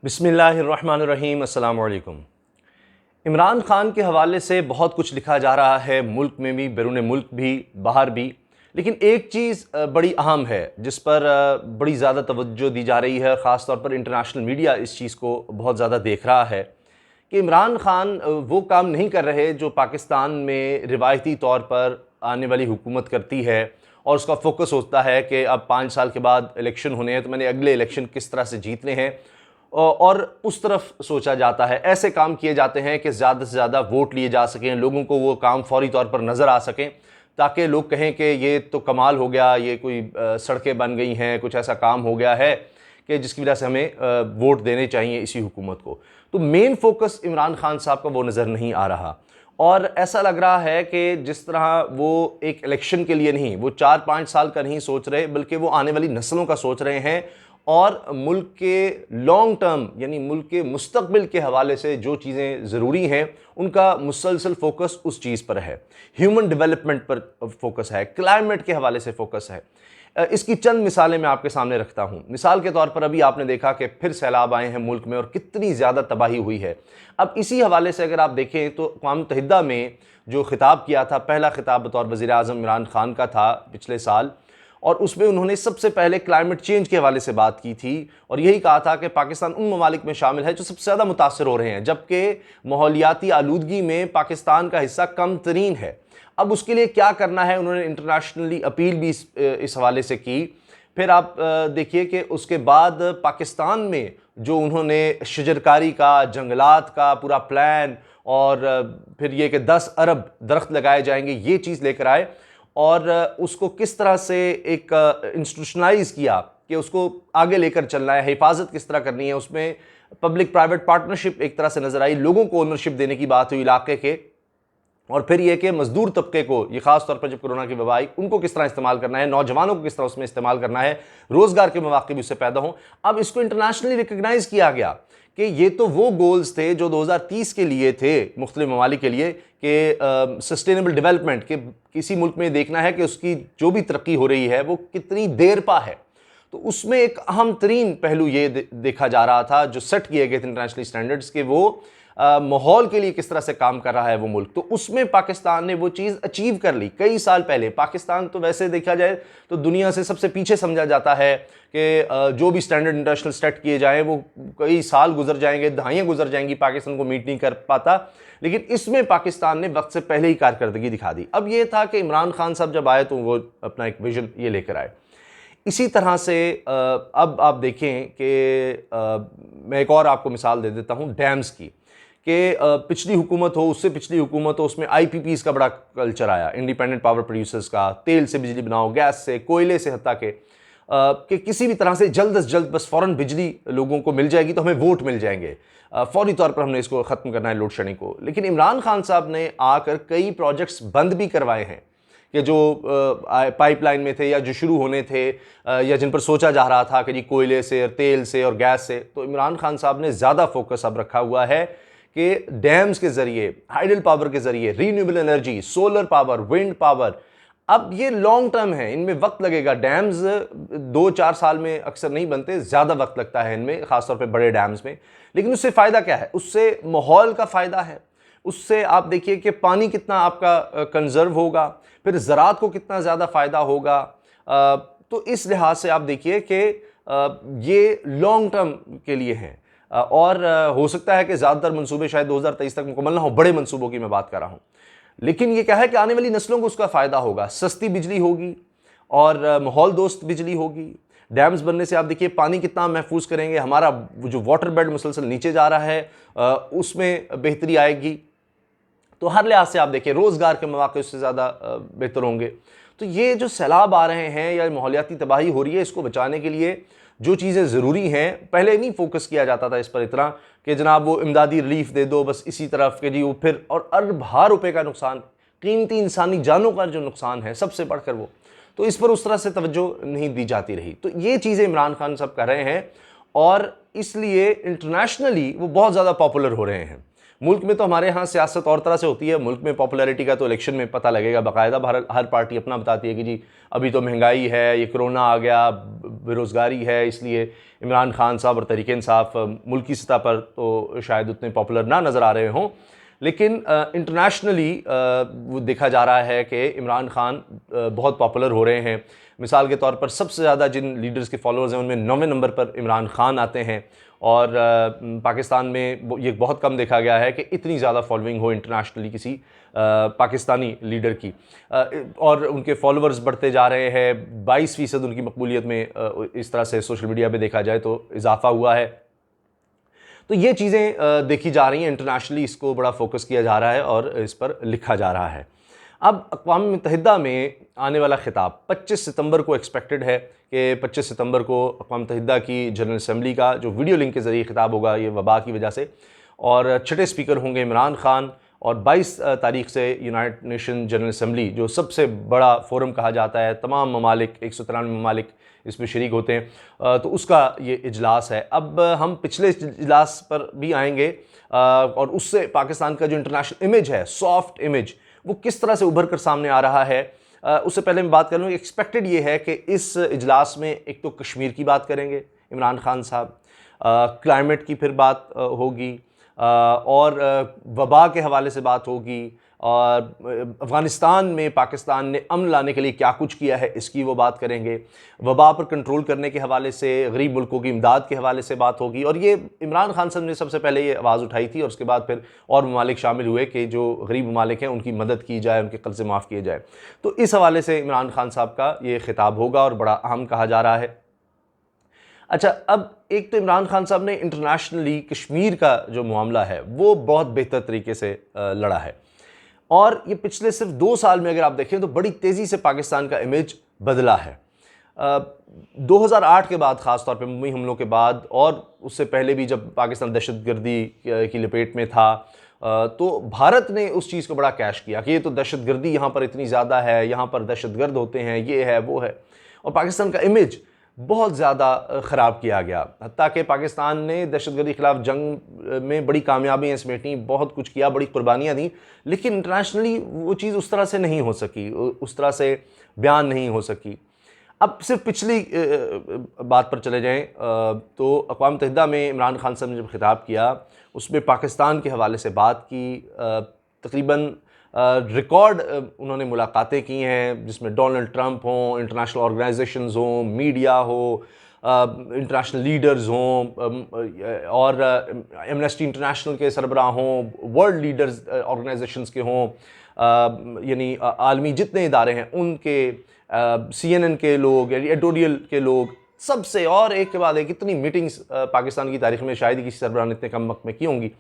बिस्मिल्लाहिर्रहमानिर्रहीम, अस्सलाम वालेकुम। इमरान खान के हवाले से बहुत कुछ लिखा जा रहा है, मुल्क में भी, बैरून मुल्क भी, बाहर भी। लेकिन एक चीज़ बड़ी अहम है जिस पर बड़ी ज़्यादा तवज्जो दी जा रही है, ख़ास तौर पर इंटरनेशनल मीडिया इस चीज़ को बहुत ज़्यादा देख रहा है कि इमरान खान वो काम नहीं कर रहे जो पाकिस्तान में रिवायती तौर पर आने वाली हुकूमत करती है, और उसका फोकस होता है कि अब 5 साल के बाद इलेक्शन होने हैं तो मैंने अगले इलेक्शन किस तरह से जीतने हैं, और उस तरफ सोचा जाता है। ऐसे काम किए जाते हैं कि ज़्यादा से ज़्यादा वोट लिए जा सकें, लोगों को वो काम फौरी तौर पर नज़र आ सकें, ताकि लोग कहें कि ये तो कमाल हो गया, ये कोई सड़कें बन गई हैं, कुछ ऐसा काम हो गया है कि जिसकी वजह से हमें वोट देने चाहिए इसी हुकूमत को। तो मेन फोकस इमरान खान साहब का वो नज़र नहीं आ रहा, और ऐसा लग रहा है कि जिस तरह वो एक इलेक्शन के लिए नहीं, वो 4-5 साल का नहीं सोच रहे, बल्कि वो आने वाली नस्लों का सोच रहे हैं, और मुल्क के लॉन्ग टर्म यानी मुल्क के मुस्तकबिल के हवाले से जो चीज़ें ज़रूरी हैं उनका मुसलसल फोकस उस चीज़ पर है। ह्यूमन डेवलपमेंट पर फोकस है, क्लाइमेट के हवाले से फोकस है। इसकी चंद मिसालें मैं आपके सामने रखता हूँ। मिसाल के तौर पर अभी आपने देखा कि फिर सैलाब आए हैं मुल्क में और कितनी ज़्यादा तबाही हुई है। अब इसी हवाले से अगर आप देखें तो अक़वाम मुत्तहिदा में जो खिताब किया था, पहला खिताब बतौर वज़ीर-ए-आज़म इमरान खान का था पिछले साल, और उसमें उन्होंने सबसे पहले क्लाइमेट चेंज के हवाले से बात की थी, और यही कहा था कि पाकिस्तान उन ममालिक में शामिल है जो सबसे ज़्यादा मुतासर हो रहे हैं, जबकि माहौलियाती आलूदगी में पाकिस्तान का हिस्सा कम तरीन है। अब उसके लिए क्या करना है, उन्होंने इंटरनेशनली अपील भी इस हवाले से की। फिर आप देखिए कि उसके बाद पाकिस्तान में जो उन्होंने शजरकारी का, जंगलात का पूरा प्लान, और फिर ये कि 10 अरब दरख्त लगाए जाएंगे, ये चीज़ लेकर आए, और उसको किस तरह से एक इंस्टीट्यूशनलाइज किया कि उसको आगे लेकर चलना है, हिफाजत किस तरह करनी है। उसमें पब्लिक प्राइवेट पार्टनरशिप एक तरह से नज़र आई, लोगों को ओनरशिप देने की बात हुई इलाके के, और फिर यह कि मजदूर तबके को, ये खास तौर पर जब कोरोना की वबा आई, उनको किस तरह इस्तेमाल करना है, नौजवानों को किस तरह उसमें इस्तेमाल करना है, रोज़गार के मौके भी उससे पैदा हों। अब इसको इंटरनेशनली रिकग्नाइज किया गया कि ये तो वो गोल्स थे जो 2030 के लिए थे मुख्तलिफ ममालिक के लिए, कि सस्टेनेबल डेवलपमेंट, कि किसी मुल्क में देखना है कि उसकी जो भी तरक्की हो रही है वो कितनी देर पा है। तो उसमें एक अहम तरीन पहलू ये देखा जा रहा था जो सेट किए गए थे इंटरनेशनल स्टैंडर्ड्स के, वो माहौल के लिए किस तरह से काम कर रहा है वो मुल्क। तो उसमें पाकिस्तान ने वो चीज़ अचीव कर ली कई साल पहले। पाकिस्तान तो वैसे देखा जाए तो दुनिया से सबसे पीछे समझा जाता है कि जो भी स्टैंडर्ड इंटरनेशनल सेट किए जाएँ वो कई साल गुजर जाएंगे, दहाइयाँ गुजर जाएंगी, पाकिस्तान को मीट नहीं कर पाता। लेकिन इसमें पाकिस्तान ने वक्त से पहले ही कारकर्दगी दिखा दी। अब ये था कि इमरान खान साहब जब आए तो वो अपना एक विजन ये लेकर आए। इसी तरह से अब आप देखें कि मैं एक और आपको मिसाल दे देता हूँ डैम्स की, कि पिछली हुकूमत हो, उससे पिछली हुकूमत हो, उसमें आईपीपीज़ का बड़ा कल्चर आया, इंडिपेंडेंट पावर प्रोड्यूसर्स का, तेल से बिजली बनाओ, गैस से, कोयले से, हत्ता के कि किसी भी तरह से जल्द से जल्द बस फ़ौरन बिजली लोगों को मिल जाएगी तो हमें वोट मिल जाएंगे, फौरी तौर पर हमने इसको ख़त्म करना है, लोड शेडिंग को। लेकिन इमरान खान साहब ने आकर कई प्रोजेक्ट्स बंद भी करवाए हैं कि जो पाइपलाइन में थे या जो शुरू होने थे, या जिन पर सोचा जा रहा था कि जी कोयले से और तेल से और गैस से। तो इमरान खान साहब ने ज़्यादा फोकस अब रखा हुआ है कि डैम्स के ज़रिए, हाइडल पावर के ज़रिए, renewable energy, solar power, wind power. अब ये लॉन्ग टर्म है, इनमें वक्त लगेगा। डैम्स 2-4 साल में अक्सर नहीं बनते, ज़्यादा वक्त लगता है इनमें, ख़ासतौर पे बड़े डैम्स में। लेकिन उससे फ़ायदा क्या है? उससे माहौल का फ़ायदा है। उससे आप देखिए कि पानी कितना आपका कंजर्व होगा, फिर ज़राअत को कितना ज़्यादा फ़ायदा होगा। तो इस लिहाज से आप देखिए कि ये लॉन्ग टर्म के लिए हैं, और हो सकता है कि ज़्यादातर मंसूबे शायद 2023 तक मुकम्मल ना हो, बड़े मंसूबों की मैं बात कर रहा हूँ। लेकिन ये क्या है कि आने वाली नस्लों को उसका फ़ायदा होगा, सस्ती बिजली होगी और माहौल दोस्त बिजली होगी। डैम्स बनने से आप देखिए पानी कितना महफूज करेंगे, हमारा जो वाटर बेड मुसलसल नीचे जा रहा है उसमें बेहतरी आएगी। तो हर लिहाज से आप देखिए रोज़गार के मौके उससे ज़्यादा बेहतर होंगे। तो ये जो सैलाब आ रहे हैं या माहौलियाती तबाही हो रही है, इसको बचाने के लिए जो चीज़ें ज़रूरी हैं, पहले नहीं फोकस किया जाता था इस पर इतना कि जनाब वो इमदादी रिलीफ दे दो बस इसी तरफ के जी, वो फिर और अरबों रुपए का नुकसान, कीमती इंसानी जानों का जो नुकसान है सबसे बढ़कर वो, तो इस पर उस तरह से तवज्जो नहीं दी जाती रही। तो ये चीज़ें इमरान खान सब कर रहे हैं, और इसलिए इंटरनेशनली वो बहुत ज़्यादा पॉपुलर हो रहे हैं। मुल्क में तो हमारे यहाँ सियासत और तरह से होती है। मुल्क में पॉपुलैरिटी का तो इलेक्शन में पता लगेगा बाकायदा। हर पार्टी अपना बताती है कि जी अभी तो महंगाई है, ये कोरोना आ गया, बेरोज़गारी है, इसलिए इमरान खान साहब और तहरीक इंसाफ मुल्क की सतह पर तो शायद उतने पॉपुलर ना नज़र आ रहे हों, लेकिन इंटरनेशनली वो देखा जा रहा है कि इमरान खान बहुत पॉपुलर हो रहे हैं। मिसाल के तौर पर सबसे ज़्यादा जिन लीडर्स के फॉलोअर्स हैं उनमें 9वें नंबर पर इमरान खान आते हैं। और पाकिस्तान में ये बहुत कम देखा गया है कि इतनी ज़्यादा फॉलोइंग हो इंटरनेशनली किसी पाकिस्तानी लीडर की, और उनके फॉलोअर्स बढ़ते जा रहे हैं। 22% उनकी मकबूलियत में इस तरह से सोशल मीडिया पे देखा जाए तो इजाफा हुआ है। तो ये चीज़ें देखी जा रही हैं इंटरनेशनली, इसको बड़ा फोकस किया जा रहा है और इस पर लिखा जा रहा है। अब अक़वाम मुत्तहिदा में आने वाला खिताब 25 सितंबर को एक्सपेक्टेड है कि 25 सितंबर को अक़वाम मुत्तहिदा की जनरल असम्बली का जो वीडियो लिंक के ज़रिए खिताब होगा, ये वबा की वजह से, और छठे स्पीकर होंगे इमरान खान। और 22 तारीख से यूनाइटेड नेशन जनरल असम्बली, जो सबसे बड़ा फोरम कहा जाता है, तमाम ममालिक 193 ममालिक इसमें शरीक होते हैं, तो उसका ये इजलास है। अब हम पिछले इजलास पर भी आएंगे और उससे पाकिस्तान का जो इंटरनेशनल इमेज है, सॉफ्ट इमेज, वो किस तरह से उभर कर सामने आ रहा है। उससे पहले मैं बात कर लूँ, एक्सपेक्टेड ये है कि इस इजलास में एक तो कश्मीर की बात करेंगे इमरान खान साहब, क्लाइमेट की फिर बात होगी, और वबा के हवाले से बात होगी, और अफ़गानिस्तान में पाकिस्तान ने अमन लाने के लिए क्या कुछ किया है इसकी वो बात करेंगे। वबा पर कंट्रोल करने के हवाले से, गरीब मुल्कों की इमदाद के हवाले से बात होगी। और ये इमरान खान साहब ने सबसे पहले ये आवाज़ उठाई थी और उसके बाद फिर और ममालिक शामिल हुए कि जो गरीब ममालिक हैं उनकी मदद की जाए, उनके कर्ज़े माफ़ किए जाए। तो इस हवाले से इमरान खान साहब का ये खिताब होगा और बड़ा अहम कहा जा रहा है। अच्छा, अब एक तो इमरान खान साहब ने इंटरनेशनली कश्मीर का जो मामला है वो बहुत बेहतर तरीके से लड़ा है, और ये पिछले सिर्फ 2 साल में अगर आप देखें तो बड़ी तेज़ी से पाकिस्तान का इमेज बदला है। 2008 के बाद, ख़ास तौर पे मुंबई हमलों के बाद, और उससे पहले भी जब पाकिस्तान दहशतगर्दी की लपेट में था, तो भारत ने उस चीज़ को बड़ा कैश किया कि ये तो दहशतगर्दी यहाँ पर इतनी ज़्यादा है, यहाँ पर दहशतगर्द होते हैं, ये है वो है, और पाकिस्तान का इमेज बहुत ज़्यादा ख़राब किया गया। हत्ता कि पाकिस्तान ने दहशतगर्दी के ख़िलाफ़ जंग में बड़ी कामयाबियाँ समेटी, बहुत कुछ किया, बड़ी कुर्बानियाँ दी, लेकिन इंटरनेशनली वो चीज़ उस तरह से नहीं हो सकी, उस तरह से बयान नहीं हो सकी। अब सिर्फ पिछली बात पर चले जाएँ तो अक़वाम मुत्तहिदा में इमरान खान साहब ने जब खिताब किया उसमें पाकिस्तान के हवाले से बात की। तकरीबन रिकॉर्ड उन्होंने मुलाकातें की हैं जिसमें डोनाल्ड ट्रंप हों, इंटरनेशनल ऑर्गेनाइजेशंस हों, मीडिया हो, इंटरनेशनल लीडर्स हों, और एमनेस्टी इंटरनेशनल के सरबराह हों, वर्ल्ड लीडर्स ऑर्गेनाइजेशंस के हों, यानी आलमी जितने इदारे हैं उनके, CNN के लोग, एडिटोरियल के लोग, सबसे, और एक के बाद एक इतनी मीटिंग्स पाकिस्तान की तारीख में शायद ही किसी सरबराह ने इतने कम वक्त में की होंगी।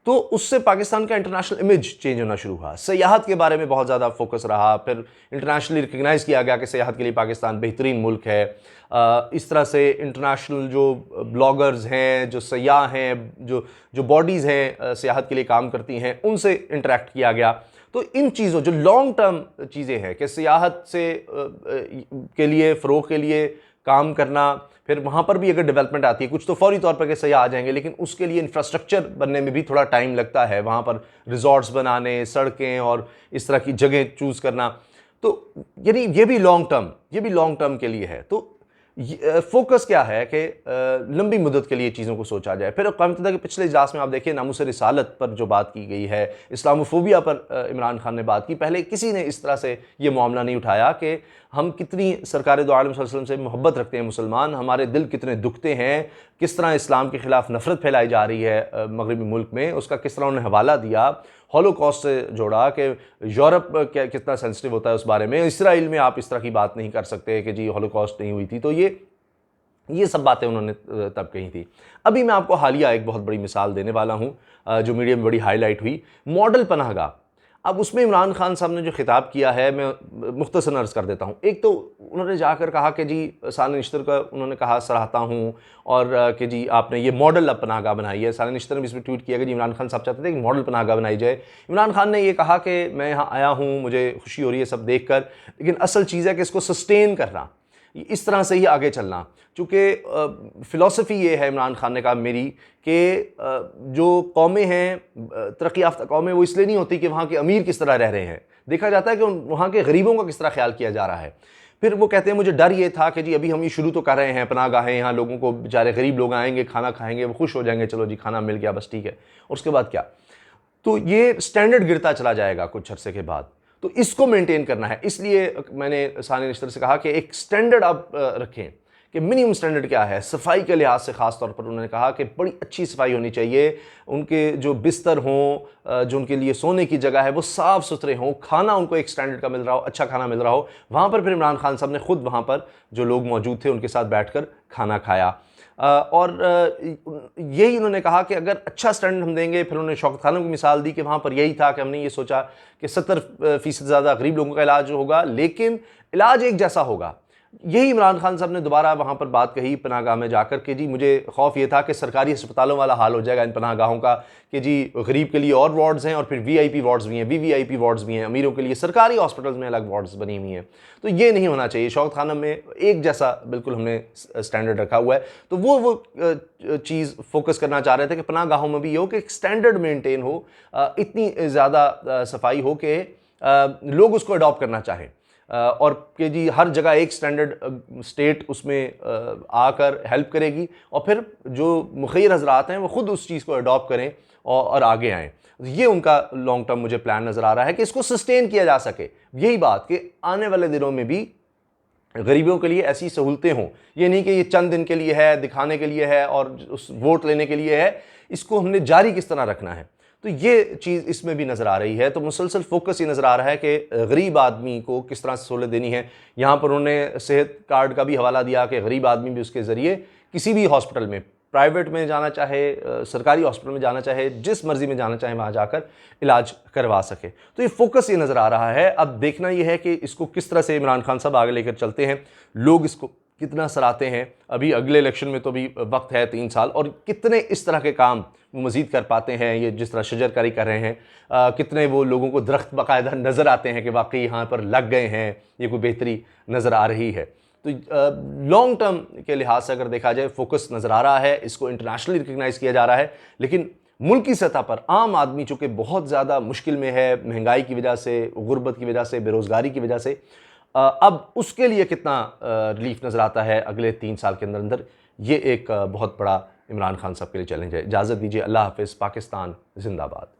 तो उससे पाकिस्तान का इंटरनेशनल इमेज चेंज होना शुरू हुआ। सयाहत के बारे में बहुत ज़्यादा फोकस रहा, फिर इंटरनेशनली रिकग्नाइज़ किया गया कि सयाहत के लिए पाकिस्तान बेहतरीन मुल्क है। इस तरह से इंटरनेशनल जो ब्लॉगर्स हैं, जो सयाह हैं, जो बॉडीज़ हैं सयाहत के लिए काम करती हैं, उनसे इंटरेक्ट किया गया। तो इन चीज़ों, जो लॉन्ग टर्म चीज़ें हैं कि सयाहत से के लिए, फ़रोग़ के लिए काम करना, फिर वहाँ पर भी अगर डेवलपमेंट आती है, कुछ तो फौरी तौर पर के सयाह आ जाएंगे, लेकिन उसके लिए इंफ्रास्ट्रक्चर बनने में भी थोड़ा टाइम लगता है, वहाँ पर रिजॉर्ट्स बनाने, सड़कें और इस तरह की जगह चूज़ करना। तो यानी ये भी लॉन्ग टर्म के लिए है। तो फोकस क्या है कि लंबी मुद्दत के लिए चीज़ों को सोचा जाए। फिर अक़वाम मुत्तहिदा के पिछले इजलास में आप देखिए नामूस रिसालत पर जो बात की गई है, इस्लामोफोबिया पर इमरान खान ने बात की। पहले किसी ने इस तरह से ये मामला नहीं उठाया कि हम कितनी सरकार दो आलम सल्लल्लाहु अलैहि वसल्लम से मोहब्बत रखते हैं मुसलमान, हमारे दिल कितने दुखते हैं, किस तरह इस्लाम के ख़िलाफ़ नफ़रत फैलाई जा रही है मगरबी मुल्क में, उसका किस तरह उन्होंने हवाला दिया, हॉलोकॉस्ट से जोड़ा कि यूरोप कितना सेंसिटिव होता है उस बारे में, इसराइल में आप इस तरह की बात नहीं कर सकते कि जी हॉलोकॉस्ट नहीं हुई थी। तो ये सब बातें उन्होंने तब कही थी। अभी मैं आपको हालिया एक बहुत बड़ी मिसाल देने वाला हूँ जो मीडिया में बड़ी हाईलाइट हुई, मॉडल पनाहगाह। अब उसमें इमरान खान साहब ने जो खिताब किया है, मैं मुख्तसर अर्ज़ कर देता हूँ। एक तो उन्होंने जाकर कहा कि जी साल निश्तर का उन्होंने कहा सराहता हूँ, और कि जी आपने ये मॉडल अब पनाहगाह बनाई है। साल निश्तर ने इसमें ट्वीट किया कि जी इमरान खान साहब चाहते थे कि मॉडल पनाहगाह बनाई जाए। इमरान खान ने ये कहा कि मैं यहाँ आया हूँ, मुझे खुशी हो रही है सब देख कर, लेकिन असल चीज़ है कि इसको सस्टेन करना, इस तरह से ही आगे चलना। चूँकि फ़िलॉसफ़ी ये है, इमरान खान ने कहा मेरी, कि जो कौमें हैं, तरक्की याफ़्ता कौमें, वो इसलिए नहीं होती कि वहाँ के अमीर किस तरह रह रहे हैं, देखा जाता है कि वहाँ के गरीबों का किस तरह ख्याल किया जा रहा है। फिर वो कहते हैं मुझे डर ये था कि जी अभी हम ये शुरू तो कर रहे हैं पनाहगाहें, यहाँ लोगों को, बेचारे गरीब लोग आएंगे, खाना खाएंगे, वो खुश हो जाएंगे, चलो जी खाना मिल गया, बस ठीक है, और उसके बाद क्या? तो ये स्टैंडर्ड गिरता चला जाएगा कुछ अरसे के बाद। तो इसको मेंटेन करना है। इसलिए मैंने सानिया निश्तर से कहा कि एक स्टैंडर्ड आप रखें कि मिनिमम स्टैंडर्ड क्या है। सफाई के लिहाज से ख़ास तौर पर उन्होंने कहा कि बड़ी अच्छी सफाई होनी चाहिए, उनके जो बिस्तर हों, जो उनके लिए सोने की जगह है वो साफ़ सुथरे हों, खाना उनको एक स्टैंडर्ड का मिल रहा हो, अच्छा खाना मिल रहा हो। वहाँ पर फिर इमरान खान साहब ने खुद वहाँ पर जो लोग मौजूद थे उनके साथ बैठकर खाना खाया। और यही उन्होंने कहा कि अगर अच्छा स्टैंडर्ड हम देंगे, फिर उन्होंने शौकत खानम की मिसाल दी कि वहाँ पर यही था कि हमने ये सोचा कि 70% ज़्यादा गरीब लोगों का इलाज होगा, लेकिन इलाज एक जैसा होगा। यही इमरान खान साहब ने दोबारा वहाँ पर बात कही पनाहगाह में जाकर के जी मुझे खौफ ये था कि सरकारी अस्पतालों वाला हाल हो जाएगा इन पनाहगाहों का, कि जी गरीब के लिए और वार्ड्स हैं और फिर वीआईपी वार्ड्स भी हैं, वीवीआईपी वार्ड्स भी हैं, अमीरों के लिए सरकारी हॉस्पिटल्स में अलग वार्ड्स बनी हुई हैं। तो ये नहीं होना चाहिए। शौकत खानम में एक जैसा बिल्कुल हमने स्टैंडर्ड रखा हुआ है। तो वो चीज़ फोकस करना चाह रहे थे कि पनाहगाहों में भी ये हो कि एक स्टैंडर्ड मेनटेन हो, इतनी ज़्यादा सफाई हो कि लोग उसको अडॉप्ट करना चाहें, और कि जी हर जगह एक स्टैंडर्ड स्टेट उसमें आकर हेल्प करेगी, और फिर जो मुखिर हजरात हैं वो ख़ुद उस चीज़ को अडॉप्ट करें और आगे आएँ। ये उनका लॉन्ग टर्म मुझे प्लान नज़र आ रहा है कि इसको सस्टेन किया जा सके। यही बात कि आने वाले दिनों में भी गरीबों के लिए ऐसी सहूलतें हों। ये नहीं कि ये चंद दिन के लिए है, दिखाने के लिए है और उस वोट लेने के लिए है, इसको हमने जारी किस तरह रखना है। तो ये चीज़ इसमें भी नज़र आ रही है। तो मुसलसल फोकस ये नज़र आ रहा है कि गरीब आदमी को किस तरह से सहूलत देनी है। यहाँ पर उन्होंने सेहत कार्ड का भी हवाला दिया कि गरीब आदमी भी उसके ज़रिए किसी भी हॉस्पिटल में, प्राइवेट में जाना चाहे, सरकारी हॉस्पिटल में जाना चाहे, जिस मर्ज़ी में जाना चाहे वहाँ जाकर इलाज करवा सके। तो ये फोकस ये नज़र आ रहा है। अब देखना ये है कि इसको किस तरह से इमरान खान साहब आगे लेकर चलते हैं, लोग इसको कितना सराहते हैं। अभी अगले इलेक्शन में तो भी वक्त है 3 साल, और कितने इस तरह के काम वो मज़ीद कर पाते हैं। ये जिस तरह शजरकारी कर रहे हैं, कितने वो लोगों को दरख्त बाकायदा नज़र आते हैं कि वाकई यहाँ पर लग गए हैं, ये कोई बेहतरी नज़र आ रही है। तो लॉन्ग टर्म के लिहाज से अगर देखा जाए फोकस नज़र आ रहा है, इसको इंटरनेशनली रिकग्नाइज़ किया जा रहा है। लेकिन मुल्क की सतह पर आम आदमी चूँकि बहुत ज़्यादा मुश्किल में है, महंगाई की वजह से, गुर्बत की वजह से, बेरोज़गारी की वजह से, अब उसके लिए कितना रिलीफ नज़र आता है अगले 3 साल के अंदर अंदर, ये एक बहुत बड़ा इमरान खान साहब के लिए चैलेंज है। इजाज़त दीजिए, अल्लाह हाफ़िज़। पाकिस्तान जिंदाबाद।